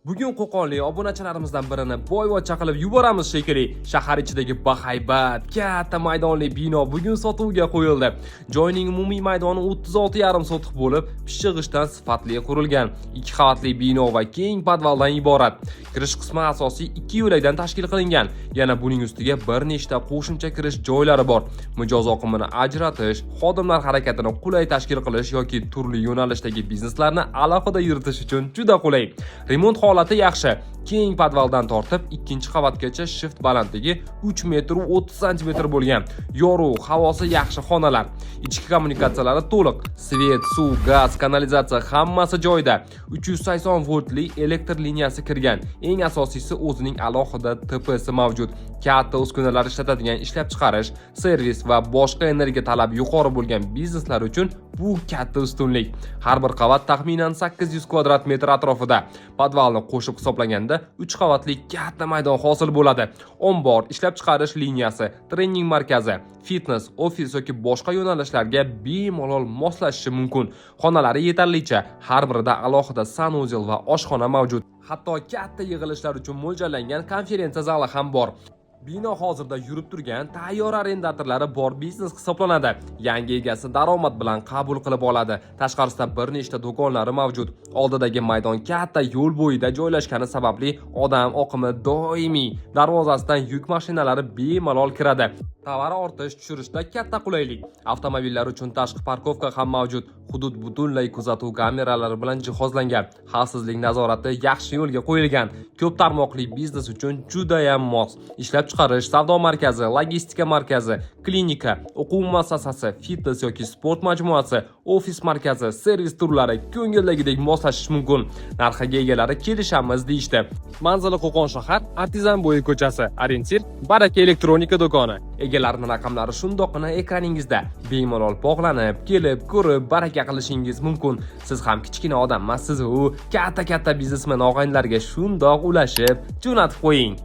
Bugun Qo'qonlik obunachilarimizdan birini boyvachcha qilib yuboramiz shekilli. Shahar ichidagi bahaybat, katta maydonli bino bugun sotuvga qo'yildi. Joyning umumiy maydoni 36,5 sotix bo'lib, pishig'ishdan sifatli qurilgan. 2 qavatli bino va keng podvaldan iborat. Kirish qismi asosiy 2 yo'lakdan tashkil qilingan. Yana buning ustiga bir nechta qo'shimcha kirish joylari bor. Mijoz oqimini ajratish, xodimlar harakatini qulay tashkil qilish yoki turli yo'nalishdagi bizneslarni alohida yuritish uchun juda qulay. Remont holati yaxshi. Keng podvaldan tortib 2-qavatgacha shift balandligi 3 metr 30 sm bo'lgan. Yorug', havosi yaxshi xonalar. Ichki kommunikatsiyalari to'liq. Svet, suv, gaz, kanalizatsiya hammasi joyida. 380 voltli elektr liniyasi kirgan. Eng asosiysi o'zining alohida TPsi mavjud. Katta uskunalar ishlatadigan ishlab chiqarish, servis va boshqa energiya talabi yuqori bo'lgan bizneslar uchun bu katta ustunlik. Har bir qavat taxminan 800 kvadrat metr atrofida. Podvalni qo'shib hisoblaganda 3 qavatli katta maydon hosil bo'ladi. Ombor, ishlab chiqarish liniyasi, trening markazi, fitness, ofis yoki boshqa yo'nalishlarga bemalol moslashishi mumkin. Xonalari yetarlicha, har birida alohida sanuzel va oshxona mavjud. Hatto katta yig'ilishlar uchun mo'ljallangan konferensiya zali ham bor. Bino hozirda yurib turgan tayyor arendatorlari bor biznes hisoblanadi. Yangi egasi daromad bilan qabul qilib oladi. Tashqarisida bir nechta do'konlari mavjud. Oldidagi maydon katta yo'l bo'yida joylashgani sababli odam oqimi doimiy. Darvozasidan yuk mashinalari bemalol kiradi. Tovar ortish tushirishda katta qulaylik. Avtomobillar uchun tashqi parkovka ham mavjud. Hudud butunlay kuzatuv kameralari bilan jihozlangan. Xavfsizlik nazorati yaxshi yo'lga qo'yilgan. Ko'p tarmoqli biznes uchun juda ham mos. Ishlab chiqarish, savdo markazi, logistika markazi, klinika, o'quv muassasasi, fitness yoki sport majmuasi, ofis markazi, servis turlari ko'ngildagidek moslashish mumkin. Narxiga egalari kelishamiz deyishdi. Manzili Qo'qon shahar, Artizan bo'yi ko'chasi, orientir Baraka elektronika do'koni. Egalarining raqamlari shundoqqina ekraningizda. Bemalol bog'lanib, kelib, ko'rib, baraka qilishingiz mumkin. Siz ham kichkina odam emassiz-ku, katta biznesmen og'aynilarga shundoq ulashib, jo'natib qo'ying.